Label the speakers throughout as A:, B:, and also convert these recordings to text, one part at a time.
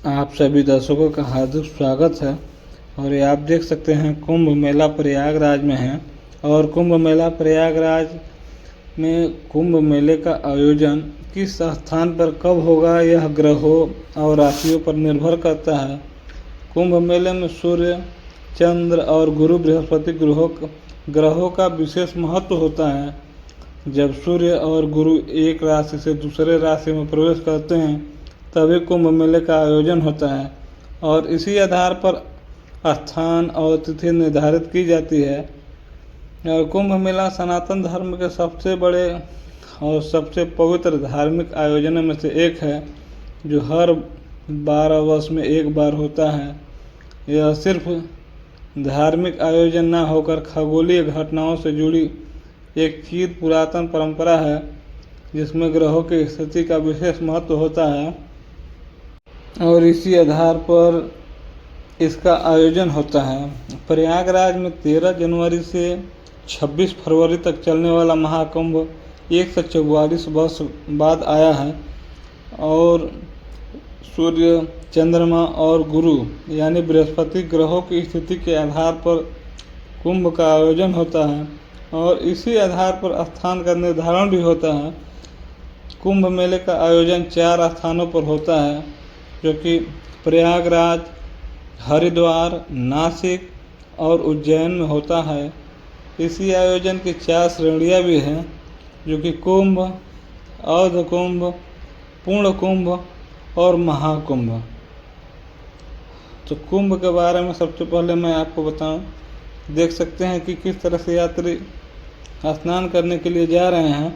A: आप सभी दर्शकों का हार्दिक स्वागत है। और ये आप देख सकते हैं कुंभ मेला प्रयागराज में है। और कुंभ मेला प्रयागराज में कुंभ मेले का आयोजन किस स्थान पर कब होगा, यह ग्रहों और राशियों पर निर्भर करता है। कुंभ मेले में सूर्य, चंद्र और गुरु बृहस्पति ग्रहों का विशेष महत्व होता है। जब सूर्य और गुरु एक राशि से दूसरे राशि में प्रवेश करते हैं तभी कुंभ मेले का आयोजन होता है और इसी आधार पर स्थान और तिथि निर्धारित की जाती है। और कुंभ मेला सनातन धर्म के सबसे बड़े और सबसे पवित्र धार्मिक आयोजनों में से एक है, जो हर 12 वर्ष में एक बार होता है। यह सिर्फ धार्मिक आयोजन न होकर खगोलीय घटनाओं से जुड़ी एक चिर पुरातन परंपरा है, जिसमें ग्रहों की स्थिति का विशेष महत्व होता है और इसी आधार पर इसका आयोजन होता है। प्रयागराज में 13 जनवरी से 26 फरवरी तक चलने वाला महाकुंभ 144 वर्ष बाद आया है और सूर्य, चंद्रमा और गुरु यानी बृहस्पति ग्रहों की स्थिति के आधार पर कुंभ का आयोजन होता है और इसी आधार पर स्थान का निर्धारण भी होता है। कुंभ मेले का आयोजन 4 स्थानों पर होता है, जो कि प्रयागराज, हरिद्वार, नासिक और उज्जैन में होता है। इसी आयोजन की 4 श्रेणियाँ भी हैं, जो कि कुंभ, अर्ध कुंभ, पूर्ण कुंभ और महाकुंभ। तो कुंभ के बारे में सबसे पहले मैं आपको बताऊं, देख सकते हैं कि किस तरह से यात्री स्नान करने के लिए जा रहे हैं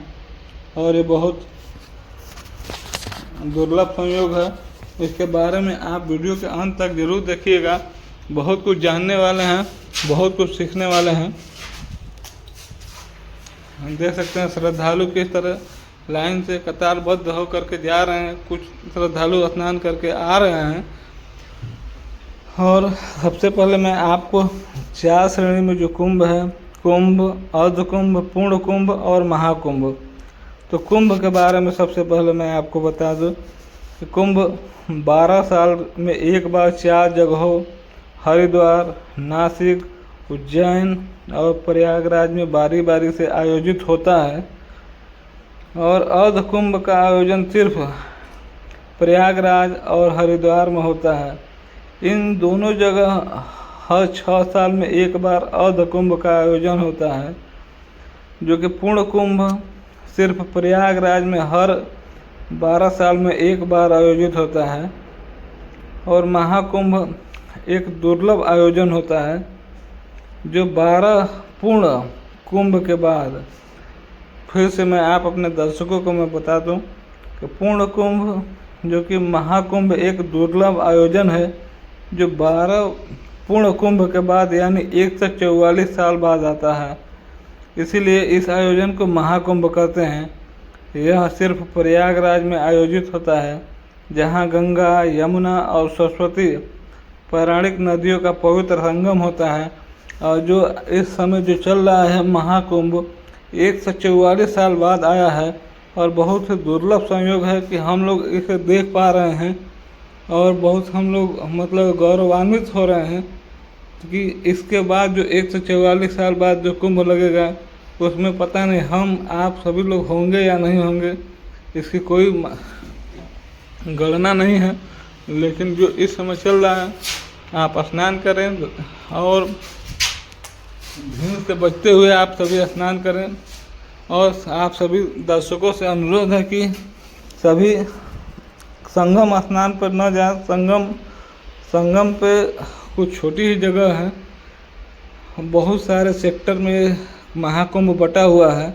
A: और ये बहुत दुर्लभ संयोग है। इसके बारे में आप वीडियो के अंत तक जरूर देखिएगा, बहुत कुछ जानने वाले हैं, बहुत कुछ सीखने वाले हैं। हम देख सकते हैं श्रद्धालु किस तरह लाइन से कतारबद्ध होकर के जा रहे हैं, कुछ श्रद्धालु स्नान करके आ रहे हैं। और सबसे पहले मैं आपको 4 श्रेणी में जो कुंभ है, कुंभ, अर्ध कुंभ, पूर्ण कुंभ और महाकुंभ। तो कुंभ के बारे में सबसे पहले मैं आपको बता दूं कि कुंभ 12 साल में एक बार 4 जगहों हरिद्वार, नासिक, उज्जैन और प्रयागराज में बारी बारी से आयोजित होता है। और अर्ध कुंभ का आयोजन सिर्फ प्रयागराज और हरिद्वार में होता है। इन दोनों जगह हर 6 साल में एक बार अर्ध कुंभ का आयोजन होता है, जो कि पूर्ण कुंभ सिर्फ प्रयागराज में हर 12 साल में एक बार आयोजित होता है। और महाकुंभ एक दुर्लभ आयोजन होता है, जो 12 पूर्ण कुंभ के बाद, फिर से मैं आप अपने दर्शकों को मैं बता दूं कि पूर्ण कुंभ जो कि महाकुंभ एक दुर्लभ आयोजन है, जो 12 पूर्ण कुंभ के बाद यानी 144 साल बाद आता है। इसीलिए इस आयोजन को महाकुंभ कहते हैं। यह सिर्फ प्रयागराज में आयोजित होता है, जहां गंगा, यमुना और सरस्वती पौराणिक नदियों का पवित्र संगम होता है। और जो इस समय जो चल रहा है महाकुंभ 144 साल बाद आया है और बहुत ही दुर्लभ संयोग है कि हम लोग इसे देख पा रहे हैं और बहुत हम लोग मतलब गौरवान्वित हो रहे हैं कि इसके बाद जो 144 साल बाद जो कुंभ लगेगा, उसमें पता नहीं हम आप सभी लोग होंगे या नहीं होंगे, इसकी कोई गणना नहीं है। लेकिन जो इस समय चल रहा है, आप स्नान करें और भीड़ से बचते हुए आप सभी स्नान करें। और आप सभी दर्शकों से अनुरोध है कि सभी संगम स्नान पर न जाएं। संगम पे कुछ छोटी ही जगह है, बहुत सारे सेक्टर में महाकुंभ बटा हुआ है।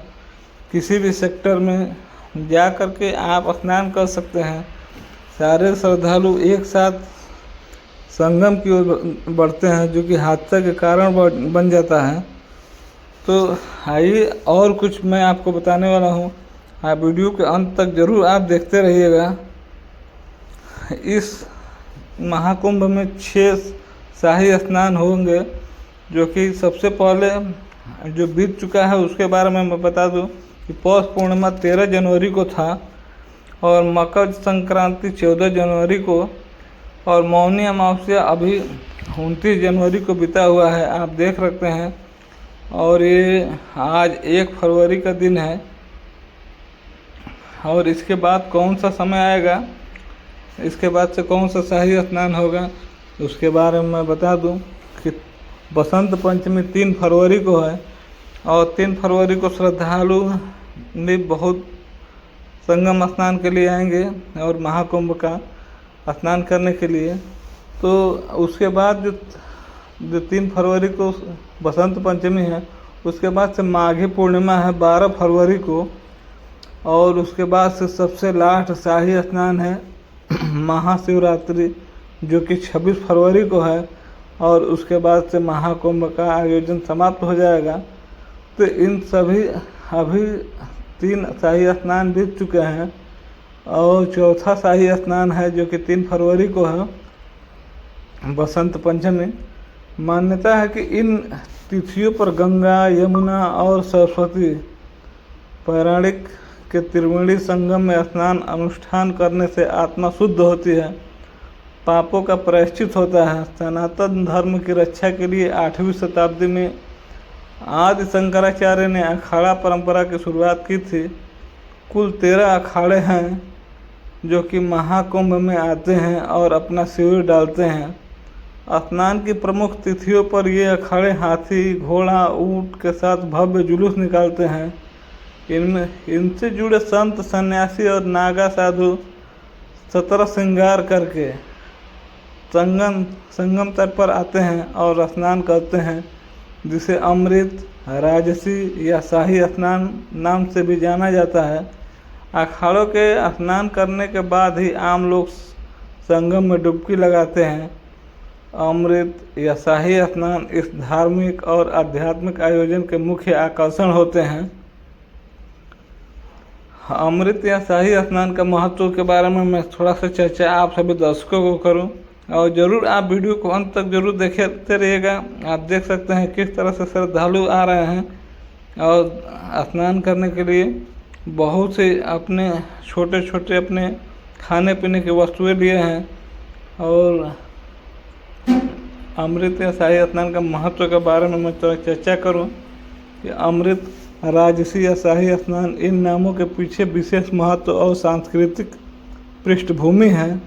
A: किसी भी सेक्टर में जा कर के आप स्नान कर सकते हैं। सारे श्रद्धालु एक साथ संगम की ओर बढ़ते हैं, जो कि हादसा के कारण बन जाता है। तो आइए और कुछ मैं आपको बताने वाला हूँ, आप वीडियो के अंत तक जरूर आप देखते रहिएगा। इस महाकुंभ में 6 शाही स्नान होंगे, जो कि सबसे पहले जो बीत चुका है उसके बारे में मैं बता दूं कि पौष पूर्णिमा 13 जनवरी को था और मकर संक्रांति 14 जनवरी को और मौनी अमावस्या अभी 29 जनवरी को बीता हुआ है, आप देख सकते हैं। और ये आज 1 फरवरी का दिन है। और इसके बाद कौन सा समय आएगा, इसके बाद से कौन सा शाही स्नान होगा, उसके बारे में मैं बता दूं कि बसंत पंचमी 3 फरवरी को है। और 3 फरवरी को श्रद्धालु भी बहुत संगम स्नान के लिए आएंगे और महाकुंभ का स्नान करने के लिए। तो उसके बाद जो 3 फरवरी को बसंत पंचमी है, उसके बाद से माघी पूर्णिमा है 12 फरवरी को। और उसके बाद से सबसे लास्ट शाही स्नान है महाशिवरात्रि, जो कि 26 फरवरी को है। और उसके बाद से महाकुंभ का आयोजन समाप्त हो जाएगा। तो इन सभी अभी 3 शाही स्नान बीत चुके हैं और चौथा शाही स्नान है जो कि 3 फरवरी को है, बसंत पंचमी। मान्यता है कि इन तिथियों पर गंगा, यमुना और सरस्वती पौराणिक के त्रिवेणी संगम में स्नान अनुष्ठान करने से आत्मा शुद्ध होती है, पापों का प्रायश्चित होता है। सनातन धर्म की रक्षा के लिए 8वीं शताब्दी में आदि शंकराचार्य ने अखाड़ा परंपरा की शुरुआत की थी। कुल 13 अखाड़े हैं जो कि महाकुंभ में आते हैं और अपना शिविर डालते हैं। स्नान की प्रमुख तिथियों पर ये अखाड़े हाथी, घोड़ा, ऊंट के साथ भव्य जुलूस निकालते हैं। इनसे जुड़े संत, सन्यासी और नागा साधु सतर श्रृंगार करके संगम तट पर आते हैं और स्नान करते हैं, जिसे अमृत, राजसी या शाही स्नान नाम से भी जाना जाता है। अखाड़ों के स्नान करने के बाद ही आम लोग संगम में डुबकी लगाते हैं। अमृत या शाही स्नान इस धार्मिक और आध्यात्मिक आयोजन के मुख्य आकर्षण होते हैं। अमृत या शाही स्नान का महत्व के बारे में मैं थोड़ा सा चर्चा आप सभी दर्शकों को करूं, और ज़रूर आप वीडियो को अंत तक जरूर देखते रहिएगा। आप देख सकते हैं किस तरह से श्रद्धालु आ रहे हैं और स्नान करने के लिए बहुत से अपने छोटे छोटे अपने खाने पीने की वस्तुएं लिए हैं। और अमृत या शाही स्नान का महत्व के बारे में मैं थोड़ा चर्चा करूं कि अमृत, राजसी या शाही स्नान, इन नामों के पीछे विशेष महत्व और सांस्कृतिक पृष्ठभूमि है।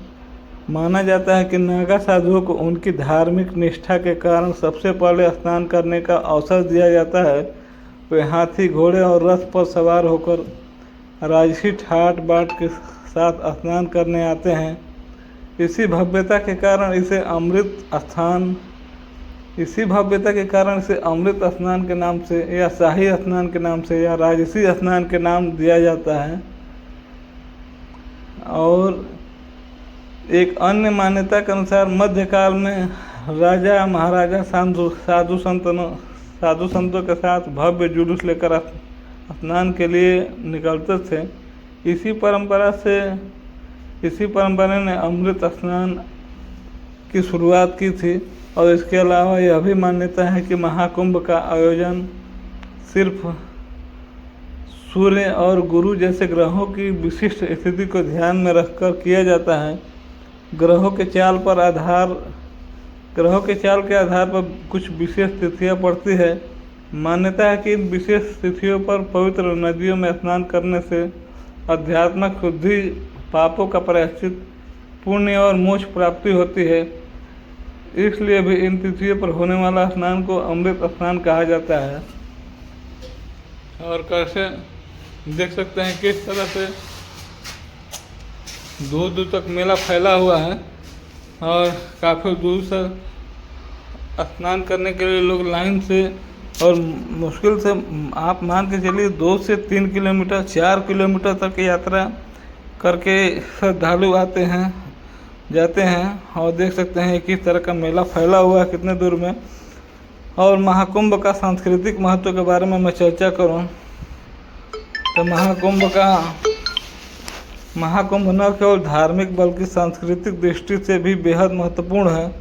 A: माना जाता है कि नागा साधुओं को उनकी धार्मिक निष्ठा के कारण सबसे पहले स्नान करने का अवसर दिया जाता है। वे हाथी, घोड़े और रथ पर सवार होकर राजसी ठाट बाट के साथ स्नान करने आते हैं। इसी भव्यता के कारण इसे अमृत स्नान के नाम से या शाही स्नान के नाम से या राजसी स्नान के नाम दिया जाता है। और एक अन्य मान्यता के अनुसार मध्यकाल में राजा महाराजा साधु संतों के साथ भव्य जुलूस लेकर स्नान के लिए निकलते थे। इसी परंपरा ने अमृत स्नान की शुरुआत की थी। और इसके अलावा यह भी मान्यता है कि महाकुंभ का आयोजन सिर्फ सूर्य और गुरु जैसे ग्रहों की विशिष्ट स्थिति को ध्यान में रखकर किया जाता है। ग्रहों के चाल के आधार पर कुछ विशेष तिथियां पड़ती है। मान्यता है कि इन विशेष तिथियों पर पवित्र नदियों में स्नान करने से आध्यात्मिक शुद्धि, पापों का प्रायश्चित, पुण्य और मोक्ष प्राप्ति होती है। इसलिए भी इन तिथियों पर होने वाला स्नान को अमृत स्नान कहा जाता है। और कैसे देख सकते हैं किस तरह से दूर दूर तक मेला फैला हुआ है और काफ़ी दूर से स्नान करने के लिए लोग लाइन से और मुश्किल से आप मान के चलिए 2 से 3 किलोमीटर 4 किलोमीटर तक यात्रा करके श्रद्धालु जाते हैं। और देख सकते हैं किस तरह का मेला फैला हुआ है कितने दूर में। और महाकुंभ का सांस्कृतिक महत्व के बारे में मैं चर्चा करूं तो महाकुंभ न केवल धार्मिक बल्कि सांस्कृतिक दृष्टि से भी बेहद महत्वपूर्ण है।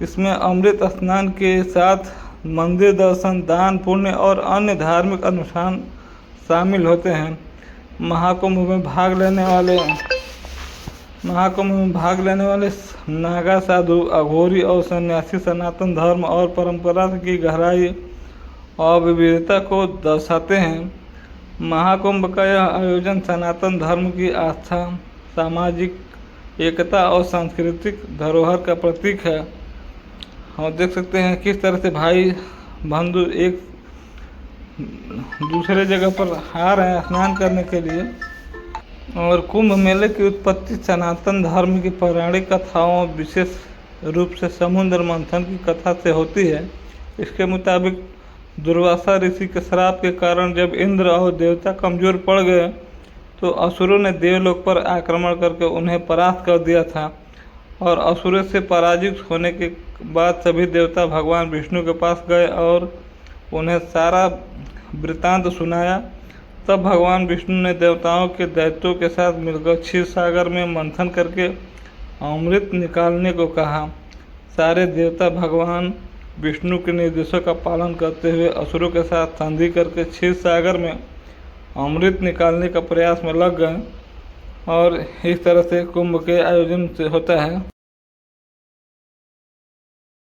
A: इसमें अमृत स्नान के साथ मंदिर दर्शन, दान पुण्य और अन्य धार्मिक अनुष्ठान शामिल होते हैं। महाकुंभ में भाग लेने महाकुंभ में भाग लेने वाले नागा, साधु, अघोरी और सन्यासी सनातन धर्म और परंपरा की गहराई और विविधता को दर्शाते हैं। महाकुंभ का यह आयोजन सनातन धर्म की आस्था, सामाजिक एकता और सांस्कृतिक धरोहर का प्रतीक है। हम देख सकते हैं किस तरह से भाई बंधु एक दूसरे जगह पर आ रहे हैं स्नान करने के लिए। और कुंभ मेले की उत्पत्ति सनातन धर्म की पौराणिक कथाओं, विशेष रूप से समुद्र मंथन की कथा से होती है। इसके मुताबिक दुर्वासा ऋषि के श्राप के कारण जब इंद्र और देवता कमजोर पड़ गए तो असुरों ने देवलोक पर आक्रमण करके उन्हें परास्त कर दिया था। और असुरों से पराजित होने के बाद सभी देवता भगवान विष्णु के पास गए और उन्हें सारा वृत्तांत सुनाया। तब भगवान विष्णु ने देवताओं के दैत्यों के साथ मिलकर क्षीर सागर में मंथन करके अमृत निकालने को कहा। सारे देवता भगवान विष्णु के निर्देशों का पालन करते हुए असुरों के साथ संधि करके क्षीर सागर में अमृत निकालने का प्रयास में लग गए। और इस तरह से कुंभ के आयोजन से होता है।